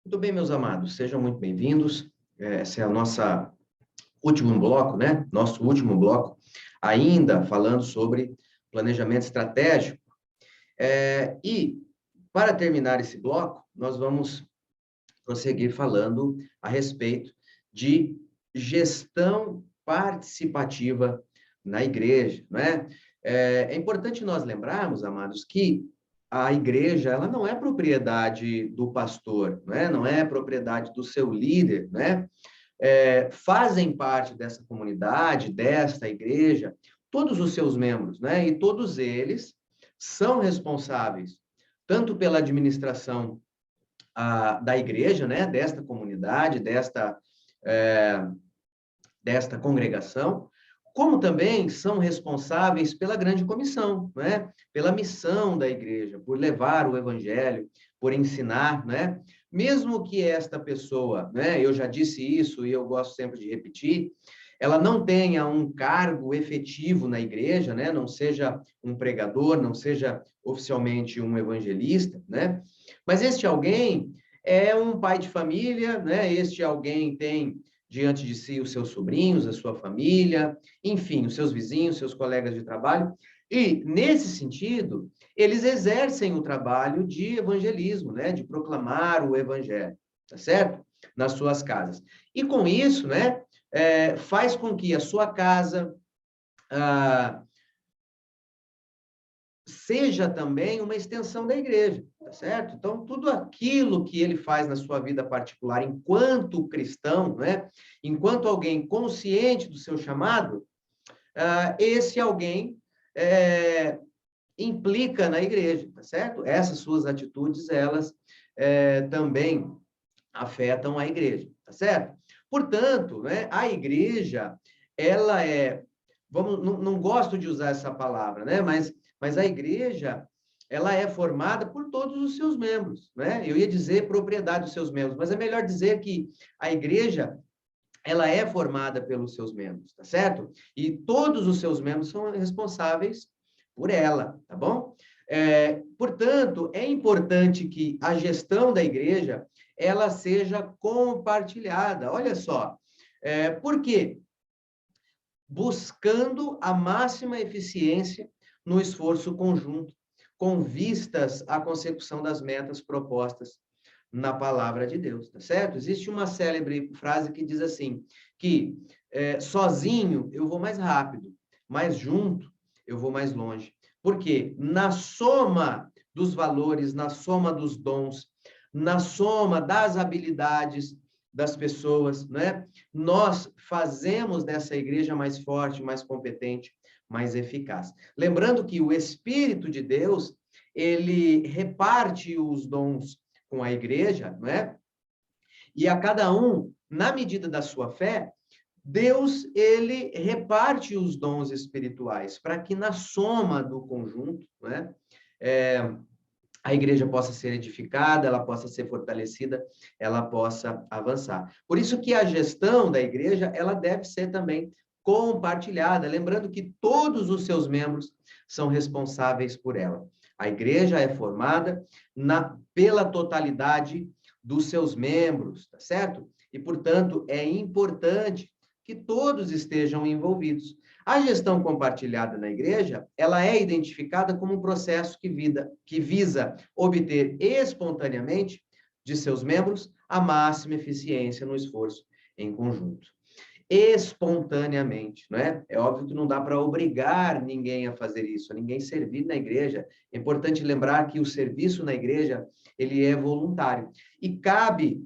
Muito bem, meus amados, sejam muito bem-vindos. Esse é o nosso último bloco, né? Nosso último bloco, ainda falando sobre planejamento estratégico. E, para terminar esse bloco, nós vamos prosseguir falando a respeito de gestão participativa na igreja, não é? É importante nós lembrarmos, amados, que a igreja, ela não é propriedade do pastor, não é? Não é propriedade do seu líder, né? Fazem parte dessa comunidade, desta igreja, todos os seus membros, né? E todos eles são responsáveis tanto pela administração da igreja, né? Desta comunidade, desta congregação, como também são responsáveis pela grande comissão, né? Pela missão da igreja, por levar o evangelho, por ensinar, né? Mesmo que esta pessoa, né? Eu já disse isso e eu gosto sempre de repetir, ela não tenha um cargo efetivo na igreja, né? Não seja um pregador, não seja oficialmente um evangelista, né? Mas este alguém é um pai de família, né? Este alguém tem diante de si os seus sobrinhos, a sua família, enfim, os seus vizinhos, seus colegas de trabalho. E, nesse sentido, eles exercem o trabalho de evangelismo, né? De proclamar o evangelho, tá certo? Nas suas casas. E com isso, né? Faz com que a sua casa seja também uma extensão da igreja, tá certo? Então, tudo aquilo que ele faz na sua vida particular, enquanto cristão, né? Enquanto alguém consciente do seu chamado, esse alguém implica na igreja, tá certo? Essas suas atitudes, elas também afetam a igreja, tá certo? Portanto, né, a igreja, ela não gosto de usar essa palavra, né, mas a igreja, ela é formada por todos os seus membros, né? Eu ia dizer propriedade dos seus membros, mas é melhor dizer que a igreja, ela é formada pelos seus membros, tá certo? E todos os seus membros são responsáveis por ela, tá bom? Portanto, é importante que a gestão da igreja, ela seja compartilhada. Olha só, por quê? Buscando a máxima eficiência no esforço conjunto, com vistas à consecução das metas propostas na palavra de Deus, tá certo? Existe uma célebre frase que diz assim, que sozinho eu vou mais rápido, mas junto eu vou mais longe. Porque na soma dos valores, na soma dos dons, na soma das habilidades das pessoas, né? Nós fazemos dessa igreja mais forte, mais competente, mais eficaz. Lembrando que o Espírito de Deus, ele reparte os dons com a igreja, não é? E a cada um, na medida da sua fé, Deus, ele reparte os dons espirituais para que na soma do conjunto, não é? A igreja possa ser edificada, ela possa ser fortalecida, ela possa avançar. Por isso que a gestão da igreja, ela deve ser também compartilhada, lembrando que todos os seus membros são responsáveis por ela. A igreja é formada pela totalidade dos seus membros, tá certo? E, portanto, é importante que todos estejam envolvidos. A gestão compartilhada na igreja, ela é identificada como um processo que visa obter espontaneamente de seus membros a máxima eficiência no esforço em conjunto. Espontaneamente, não é? É óbvio que não dá para obrigar ninguém a fazer isso, a ninguém servir na igreja. É importante lembrar que o serviço na igreja, ele é voluntário. E cabe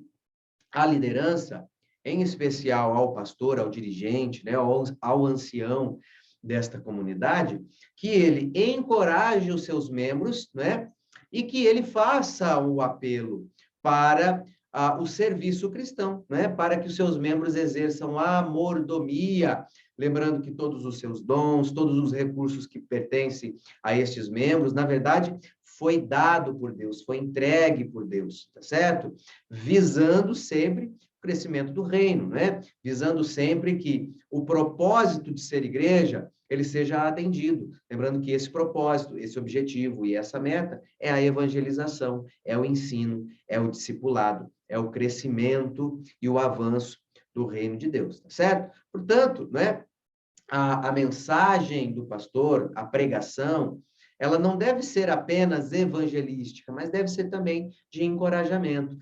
à liderança, em especial ao pastor, ao dirigente, né, ao ancião desta comunidade, que ele encoraje os seus membros, né, e que ele faça o apelo para o serviço cristão, né, para que os seus membros exerçam a mordomia, lembrando que todos os seus dons, todos os recursos que pertencem a estes membros, na verdade, foi dado por Deus, foi entregue por Deus, tá certo? Visando sempre crescimento do reino, né? Visando sempre que o propósito de ser igreja ele seja atendido. Lembrando que esse propósito, esse objetivo e essa meta é a evangelização, é o ensino, é o discipulado, é o crescimento e o avanço do reino de Deus, tá certo? Portanto, né, a mensagem do pastor, a pregação, ela não deve ser apenas evangelística, mas deve ser também de encorajamento.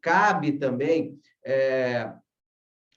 Cabe também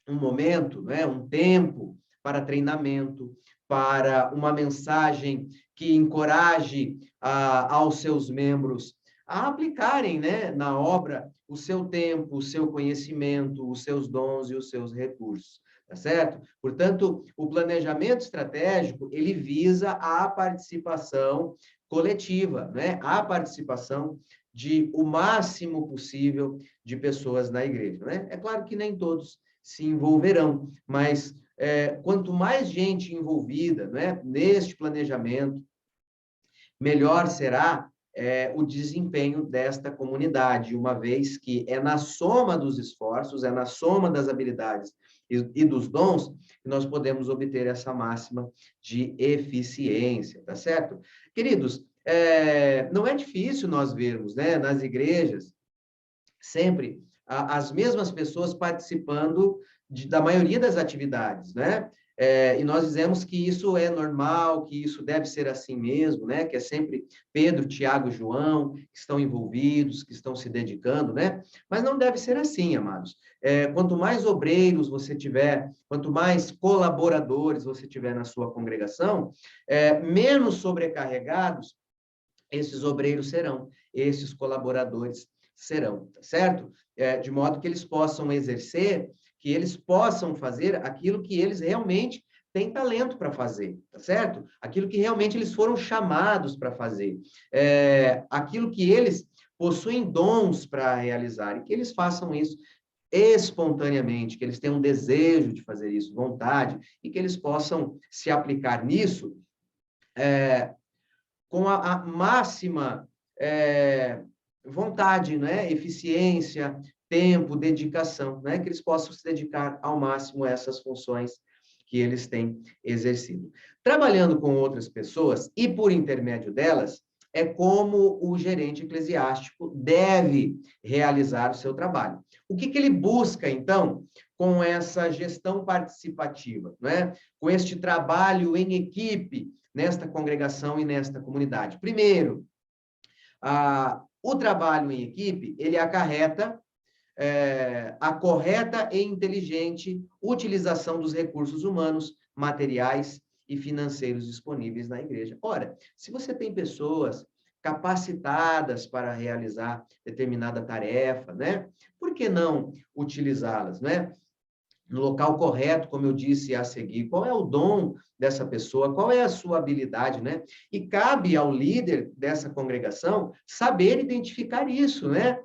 um momento, né, um tempo para treinamento, para uma mensagem que encoraje aos seus membros a aplicarem, né, na obra o seu tempo, o seu conhecimento, os seus dons e os seus recursos, tá certo? Portanto, o planejamento estratégico, ele visa a participação coletiva, né? A participação de o máximo possível de pessoas na igreja, né? É claro que nem todos se envolverão, mas quanto mais gente envolvida, né, neste planejamento, melhor será o desempenho desta comunidade, uma vez que é na soma dos esforços, é na soma das habilidades e dos dons que nós podemos obter essa máxima de eficiência, tá certo? Queridos, não é difícil nós vermos, né, nas igrejas, sempre as mesmas pessoas participando da maioria das atividades, né? E nós dizemos que isso é normal, que isso deve ser assim mesmo, né? Que é sempre Pedro, Tiago e João que estão envolvidos, que estão se dedicando, né? Mas não deve ser assim, amados. Quanto mais obreiros você tiver, quanto mais colaboradores você tiver na sua congregação, menos sobrecarregados esses obreiros serão, esses colaboradores serão, tá certo? De modo que eles possam exercer, que eles possam fazer aquilo que eles realmente têm talento para fazer, tá certo? Aquilo que realmente eles foram chamados para fazer, aquilo que eles possuem dons para realizar, e que eles façam isso espontaneamente, que eles tenham um desejo de fazer isso, vontade, e que eles possam se aplicar nisso, com a máxima vontade, né? Eficiência, tempo, dedicação, né? Que eles possam se dedicar ao máximo a essas funções que eles têm exercido. Trabalhando com outras pessoas e por intermédio delas, é como o gerente eclesiástico deve realizar o seu trabalho. O que ele busca, então, com essa gestão participativa, né? Com este trabalho em equipe, nesta congregação e nesta comunidade? Primeiro, o trabalho em equipe, ele acarreta a correta e inteligente utilização dos recursos humanos, materiais e financeiros disponíveis na igreja. Ora, se você tem pessoas capacitadas para realizar determinada tarefa, né? Por que não utilizá-las, né? No local correto, como eu disse a seguir, qual é o dom dessa pessoa, qual é a sua habilidade, né? E cabe ao líder dessa congregação saber identificar isso, né?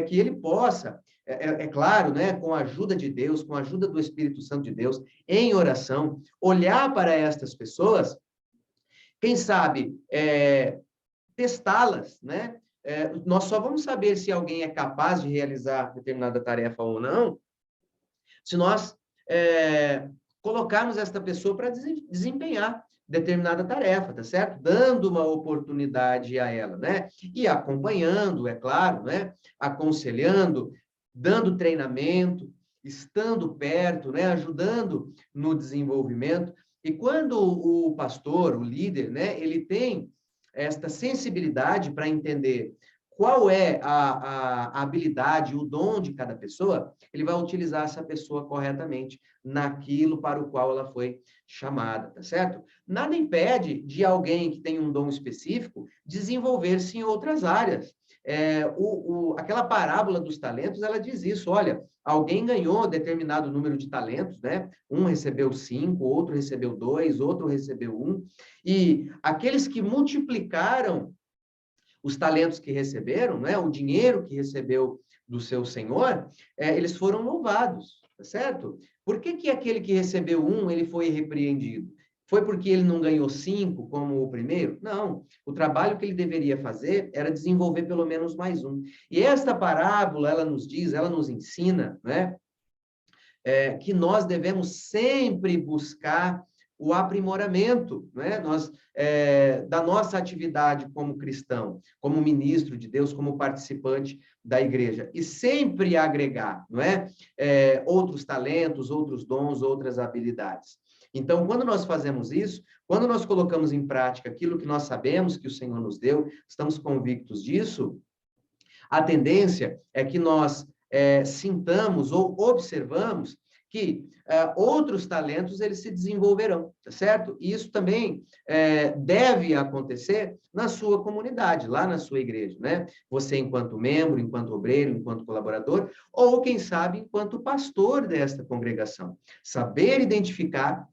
Que ele possa, claro, né? Com a ajuda de Deus, com a ajuda do Espírito Santo de Deus, em oração, olhar para estas pessoas, quem sabe, testá-las, né? Nós só vamos saber se alguém é capaz de realizar determinada tarefa ou não, se nós colocarmos esta pessoa para desempenhar determinada tarefa, tá certo? Dando uma oportunidade a ela, né? E acompanhando, é claro, né? Aconselhando, dando treinamento, estando perto, né? Ajudando no desenvolvimento. E quando o pastor, o líder, né? Ele tem esta sensibilidade para entender qual é a habilidade, o dom de cada pessoa, ele vai utilizar essa pessoa corretamente naquilo para o qual ela foi chamada, tá certo? Nada impede de alguém que tem um dom específico desenvolver-se em outras áreas. Aquela parábola dos talentos, ela diz isso, olha, alguém ganhou determinado número de talentos, né? Um recebeu 5, outro recebeu 2, outro recebeu 1, e aqueles que multiplicaram os talentos que receberam, né, o dinheiro que recebeu do seu senhor, eles foram louvados, tá certo? Por que aquele que recebeu 1, ele foi repreendido? Foi porque ele não ganhou 5 como o primeiro? Não. O trabalho que ele deveria fazer era desenvolver pelo menos mais um. E esta parábola, ela nos diz, ela nos ensina, né, que nós devemos sempre buscar o aprimoramento, né? Da nossa atividade como cristão, como ministro de Deus, como participante da igreja, e sempre agregar, não é? Outros talentos, outros dons, outras habilidades. Então, quando nós fazemos isso, quando nós colocamos em prática aquilo que nós sabemos que o Senhor nos deu, estamos convictos disso, a tendência é que nós sintamos ou observamos que outros talentos eles se desenvolverão, tá certo? E isso também deve acontecer na sua comunidade, lá na sua igreja, né? Você enquanto membro, enquanto obreiro, enquanto colaborador, ou quem sabe enquanto pastor desta congregação. Saber identificar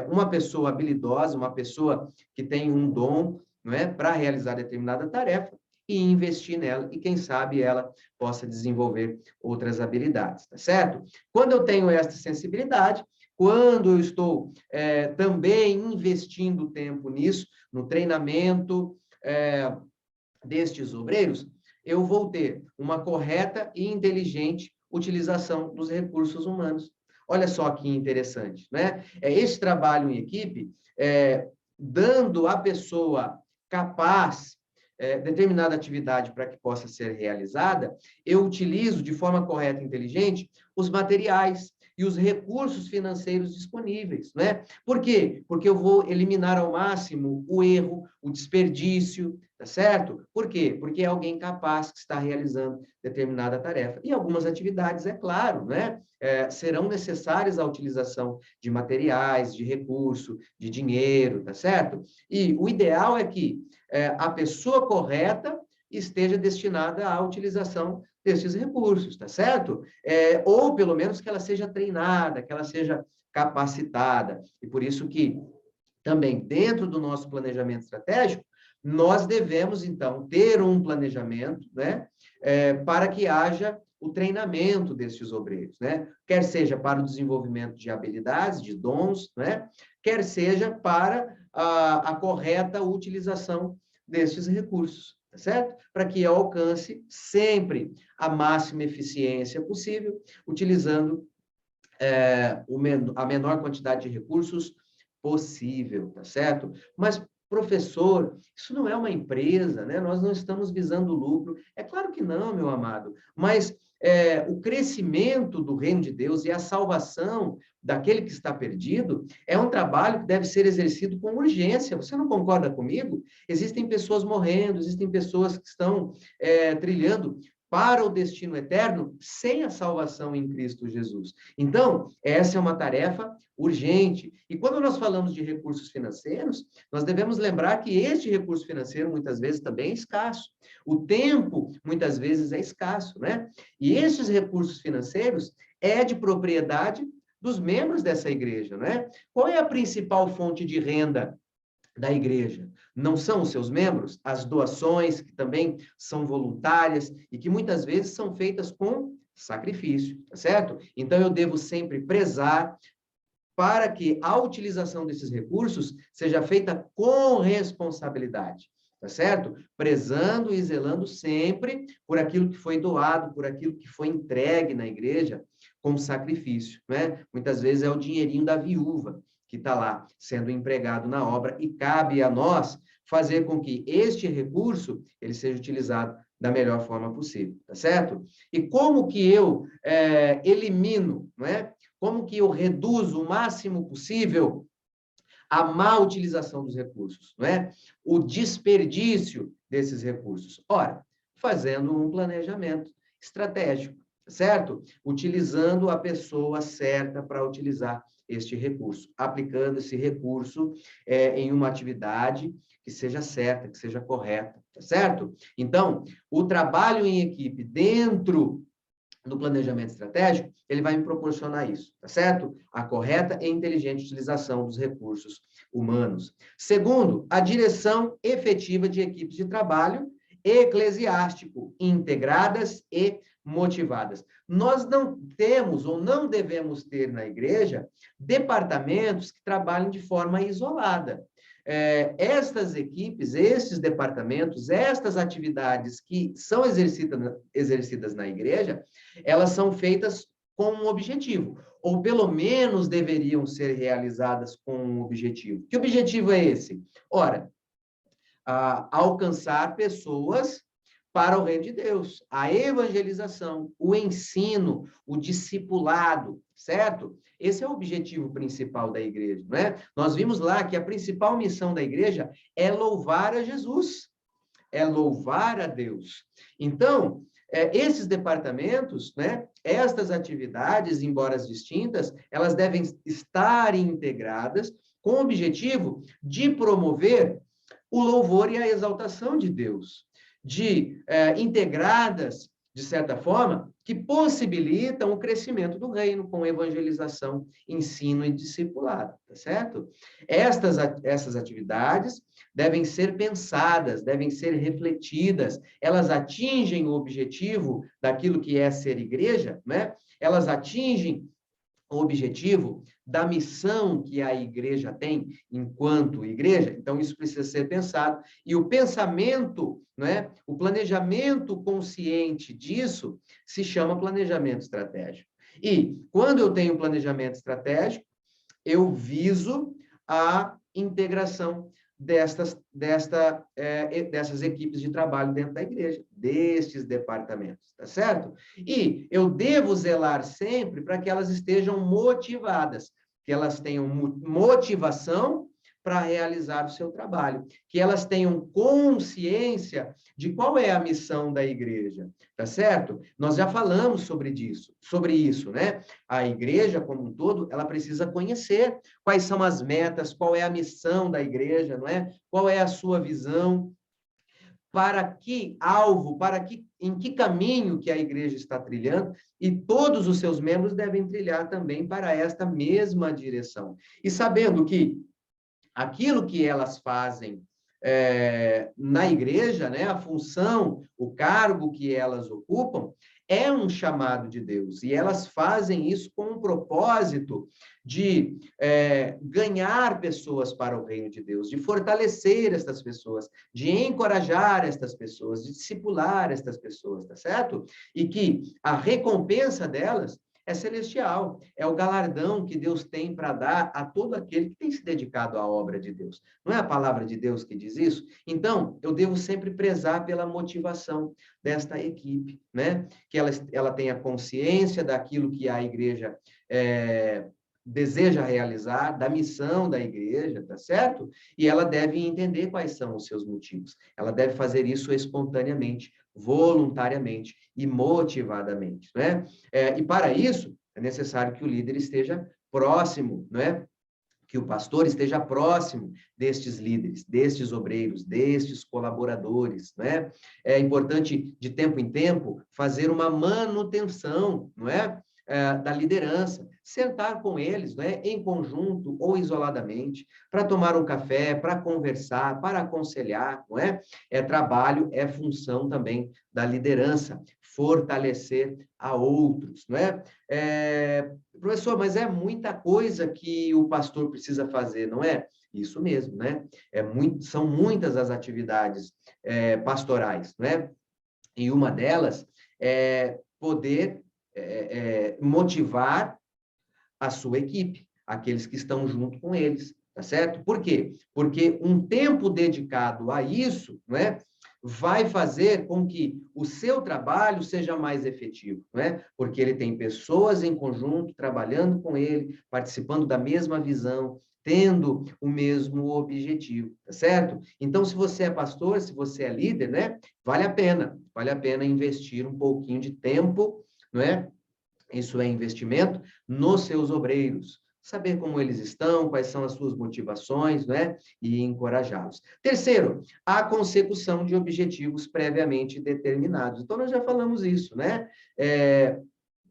uma pessoa habilidosa, uma pessoa que tem um dom, não é, para realizar determinada tarefa, e investir nela, e quem sabe ela possa desenvolver outras habilidades, tá certo? Quando eu tenho esta sensibilidade, quando eu estou também investindo tempo nisso, no treinamento destes obreiros, eu vou ter uma correta e inteligente utilização dos recursos humanos. Olha só que interessante, né? Esse trabalho em equipe, dando à pessoa capaz determinada atividade para que possa ser realizada, eu utilizo de forma correta e inteligente os materiais e os recursos financeiros disponíveis, né? Por quê? Porque eu vou eliminar ao máximo o erro, o desperdício, tá certo? Por quê? Porque é alguém capaz que está realizando determinada tarefa. E algumas atividades, é claro, né? Serão necessárias a utilização de materiais, de recurso, de dinheiro, tá certo? E o ideal é que a pessoa correta esteja destinada à utilização desses recursos, tá certo? Ou pelo menos que ela seja treinada, que ela seja capacitada. E por isso que também dentro do nosso planejamento estratégico, nós devemos, então, ter um planejamento, né, para que haja o treinamento desses obreiros, né? Quer seja para o desenvolvimento de habilidades, de dons, né? Quer seja para a correta utilização desses recursos, tá certo? Para que alcance sempre a máxima eficiência possível, utilizando a menor quantidade de recursos possível, tá certo? Mas, professor, isso não é uma empresa, né? Nós não estamos visando lucro. É claro que não, meu amado, mas o crescimento do reino de Deus e a salvação daquele que está perdido é um trabalho que deve ser exercido com urgência. Você não concorda comigo? Existem pessoas morrendo, existem pessoas que estão trilhando para o destino eterno sem a salvação em Cristo Jesus. Então, essa é uma tarefa urgente. E quando nós falamos de recursos financeiros, nós devemos lembrar que este recurso financeiro muitas vezes também é escasso. O tempo muitas vezes é escasso, né? E esses recursos financeiros é de propriedade dos membros dessa igreja, né? Qual é a principal fonte de renda da igreja? Não são os seus membros? As doações, que também são voluntárias e que muitas vezes são feitas com sacrifício, tá certo? Então, eu devo sempre prezar para que a utilização desses recursos seja feita com responsabilidade, tá certo? Prezando e zelando sempre por aquilo que foi doado, por aquilo que foi entregue na igreja como sacrifício, né? Muitas vezes é o dinheirinho da viúva que está lá sendo empregado na obra e cabe a nós fazer com que este recurso ele seja utilizado da melhor forma possível, tá certo? E como que eu elimino, não é? Como que eu reduzo o máximo possível a má utilização dos recursos, não é? O desperdício desses recursos. Ora, fazendo um planejamento estratégico, certo? Utilizando a pessoa certa para utilizar este recurso, aplicando esse recurso em uma atividade que seja certa, que seja correta, tá certo? Então, o trabalho em equipe dentro do planejamento estratégico, ele vai me proporcionar isso, tá certo? A correta e inteligente utilização dos recursos humanos. Segundo, a direção efetiva de equipes de trabalho eclesiástico, integradas e motivadas. Nós não temos ou não devemos ter na igreja departamentos que trabalhem de forma isolada. Estas equipes, estes departamentos, estas atividades que são exercidas na igreja, elas são feitas com um objetivo, ou pelo menos deveriam ser realizadas com um objetivo. Que objetivo é esse? Ora, alcançar pessoas para o reino de Deus, a evangelização, o ensino, o discipulado, certo? Esse é o objetivo principal da igreja, não é? Nós vimos lá que a principal missão da igreja é louvar a Jesus, é louvar a Deus. Então, esses departamentos, né, estas atividades, embora distintas, elas devem estar integradas com o objetivo de promover o louvor e a exaltação de Deus, integradas, de certa forma, que possibilitam o crescimento do reino com evangelização, ensino e discipulado, tá certo? Essas atividades devem ser pensadas, devem ser refletidas, elas atingem o objetivo daquilo que é ser igreja, né? Elas atingem o objetivo da missão que a igreja tem enquanto igreja. Então, isso precisa ser pensado. E o pensamento, né, o planejamento consciente disso se chama planejamento estratégico. E, quando eu tenho planejamento estratégico, eu viso a integração dessas equipes de trabalho dentro da igreja, destes departamentos, tá certo? E eu devo zelar sempre para que elas estejam motivadas, que elas tenham motivação para realizar o seu trabalho, que elas tenham consciência de qual é a missão da igreja, tá certo? Nós já falamos sobre isso, né? A igreja como um todo, ela precisa conhecer quais são as metas, qual é a missão da igreja, não é? Qual é a sua visão, em que caminho que a igreja está trilhando, e todos os seus membros devem trilhar também para esta mesma direção. E sabendo que aquilo que elas fazem na igreja, né, a função, o cargo que elas ocupam, é um chamado de Deus, e elas fazem isso com um propósito de ganhar pessoas para o reino de Deus, de fortalecer estas pessoas, de encorajar estas pessoas, de discipular estas pessoas, tá certo? E que a recompensa delas é celestial, é o galardão que Deus tem para dar a todo aquele que tem se dedicado à obra de Deus. Não é a palavra de Deus que diz isso? Então, eu devo sempre prezar pela motivação desta equipe, né? Que ela tenha consciência daquilo que a igreja deseja realizar, da missão da igreja, tá certo? E ela deve entender quais são os seus motivos. Ela deve fazer isso espontaneamente, voluntariamente e motivadamente, né? E para isso, é necessário que o líder esteja próximo, né? Que o pastor esteja próximo destes líderes, destes obreiros, destes colaboradores, né? É importante, de tempo em tempo, fazer uma manutenção, não é? Da liderança, sentar com eles, né, em conjunto ou isoladamente, para tomar um café, para conversar, para aconselhar, não é? É trabalho, é função também da liderança, fortalecer a outros, não é? Professor, mas é muita coisa que o pastor precisa fazer, não é? Isso mesmo, né? São muitas as atividades pastorais, né? E uma delas é poder motivar a sua equipe, aqueles que estão junto com eles, tá certo? Por quê? Porque um tempo dedicado a isso, não é? Vai fazer com que o seu trabalho seja mais efetivo, não é? Porque ele tem pessoas em conjunto, trabalhando com ele, participando da mesma visão, tendo o mesmo objetivo, tá certo? Então, se você é pastor, se você é líder, né? Vale a pena investir um pouquinho de tempo, não é? Isso é investimento nos seus obreiros, saber como eles estão, quais são as suas motivações, né? E encorajá-los. Terceiro, a consecução de objetivos previamente determinados. Então, nós já falamos isso, né?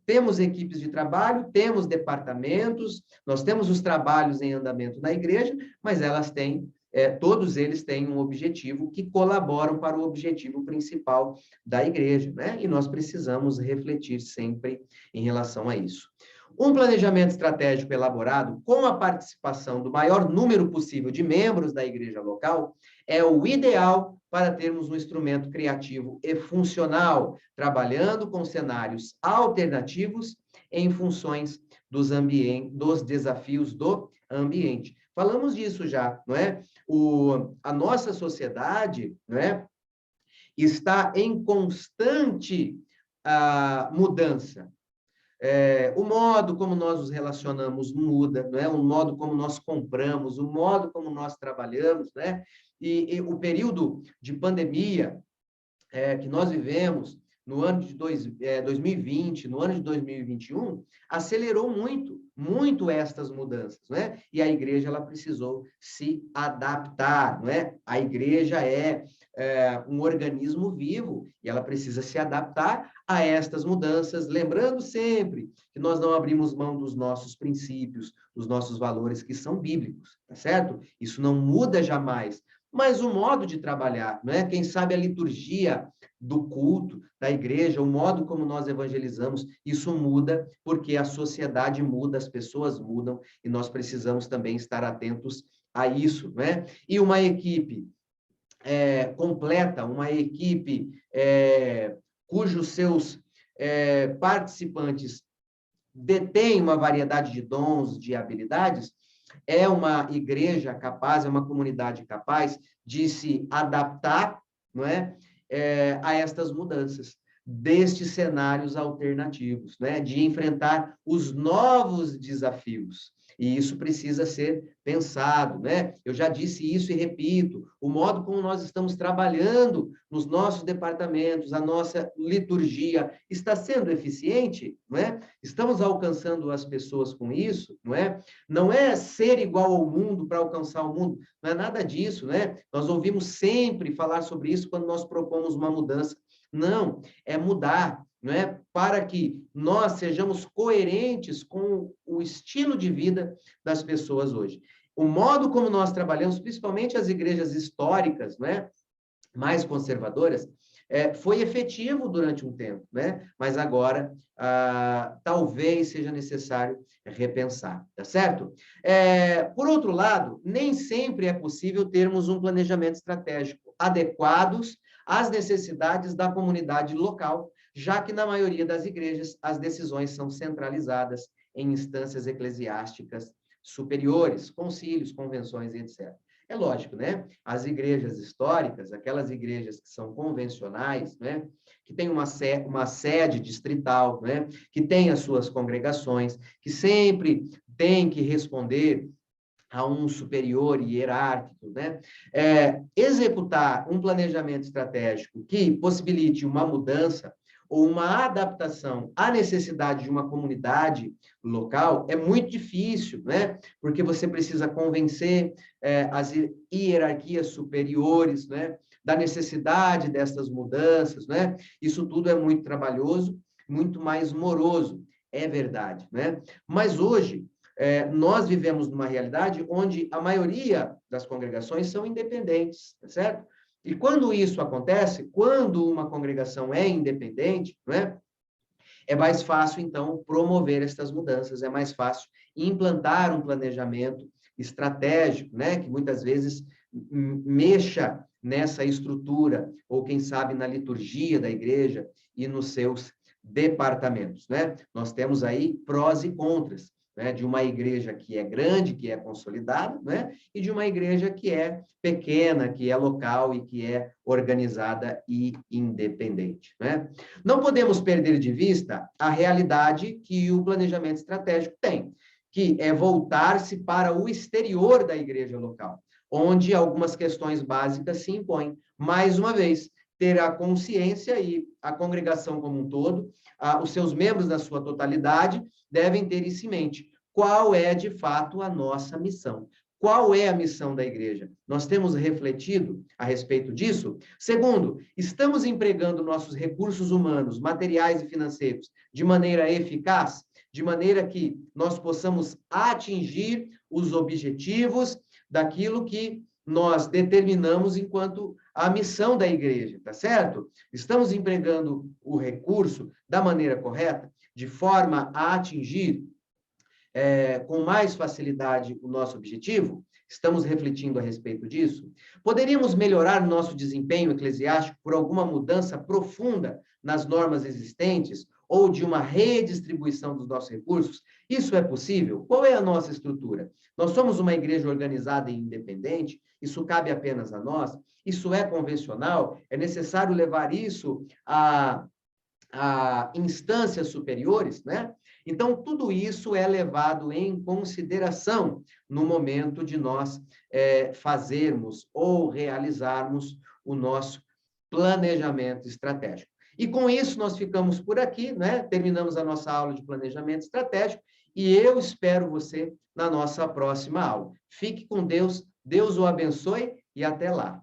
Temos equipes de trabalho, temos departamentos, nós temos os trabalhos em andamento na igreja, mas elas têm todos eles têm um objetivo que colaboram para o objetivo principal da igreja, né? E nós precisamos refletir sempre em relação a isso. Um planejamento estratégico elaborado com a participação do maior número possível de membros da igreja local é o ideal para termos um instrumento criativo e funcional, trabalhando com cenários alternativos em funções dos desafios do ambiente. Falamos disso já, não é? A nossa sociedade, não é, está em constante mudança. O modo como nós nos relacionamos muda, não é? O modo como nós compramos, o modo como nós trabalhamos, né? E o período de pandemia que nós vivemos no ano de 2020, no ano de 2021, acelerou muito estas mudanças, não é? E a igreja ela precisou se adaptar, não é? A igreja é um organismo vivo e ela precisa se adaptar a estas mudanças, lembrando sempre que nós não abrimos mão dos nossos princípios, dos nossos valores que são bíblicos, tá certo? Isso não muda jamais. Mas o modo de trabalhar, não é? Quem sabe a liturgia do culto, da igreja, o modo como nós evangelizamos, isso muda porque a sociedade muda, as pessoas mudam e nós precisamos também estar atentos a isso, né? E uma equipe completa, uma equipe cujos seus participantes detêm uma variedade de dons, de habilidades, é uma igreja capaz, é uma comunidade capaz de se adaptar, não é? A estas mudanças, destes cenários alternativos, né? De enfrentar os novos desafios. E isso precisa ser pensado, né? Eu já disse isso e repito, o modo como nós estamos trabalhando nos nossos departamentos, a nossa liturgia está sendo eficiente, não é? Estamos alcançando as pessoas com isso, não é? Não é ser igual ao mundo para alcançar o mundo, não é nada disso, né? Nós ouvimos sempre falar sobre isso quando nós propomos uma mudança. Não, é mudar, não é? Para que nós sejamos coerentes com o estilo de vida das pessoas hoje. O modo como nós trabalhamos, principalmente as igrejas históricas, não é? Mais conservadoras, foi efetivo durante um tempo, né? Mas agora talvez seja necessário repensar, tá certo? Por outro lado, nem sempre é possível termos um planejamento estratégico adequados às necessidades da comunidade local, já que na maioria das igrejas as decisões são centralizadas em instâncias eclesiásticas superiores, concílios, convenções, etc. É lógico, né? As igrejas históricas, aquelas igrejas que são convencionais, né? Que têm uma sede distrital, né? Que têm as suas congregações, que sempre têm que responder a um superior hierárquico, né? Executar um planejamento estratégico que possibilite uma mudança ou uma adaptação à necessidade de uma comunidade local é muito difícil, né? Porque você precisa convencer as hierarquias superiores, né? Da necessidade dessas mudanças, né? Isso tudo é muito trabalhoso, muito mais moroso, é verdade, né? Mas hoje, nós vivemos numa realidade onde a maioria das congregações são independentes, tá certo? E quando isso acontece, quando uma congregação é independente, né, é mais fácil, então, promover essas mudanças, é mais fácil implantar um planejamento estratégico, né, que muitas vezes mexa nessa estrutura, ou quem sabe na liturgia da igreja e nos seus departamentos, né? Nós temos aí prós e contras, né, de uma igreja que é grande, que é consolidada, né, e de uma igreja que é pequena, que é local e que é organizada e independente, né? Não podemos perder de vista a realidade que o planejamento estratégico tem, que é voltar-se para o exterior da igreja local, onde algumas questões básicas se impõem. Mais uma vez, ter a consciência e a congregação como um todo, os seus membros na sua totalidade, devem ter isso em mente. Qual é, de fato, a nossa missão? Qual é a missão da igreja? Nós temos refletido a respeito disso? Segundo, estamos empregando nossos recursos humanos, materiais e financeiros de maneira eficaz, de maneira que nós possamos atingir os objetivos daquilo que nós determinamos enquanto a missão da igreja, tá certo? Estamos empregando o recurso da maneira correta, de forma a atingir com mais facilidade o nosso objetivo? Estamos refletindo a respeito disso? Poderíamos melhorar nosso desempenho eclesiástico por alguma mudança profunda nas normas existentes ou de uma redistribuição dos nossos recursos? Isso é possível? Qual é a nossa estrutura? Nós somos uma igreja organizada e independente? Isso cabe apenas a nós? Isso é convencional? É necessário levar isso a instâncias superiores, né? Então, tudo isso é levado em consideração no momento de nós fazermos ou realizarmos o nosso planejamento estratégico. E com isso, nós ficamos por aqui, né? Terminamos a nossa aula de planejamento estratégico e eu espero você na nossa próxima aula. Fique com Deus, Deus o abençoe e até lá.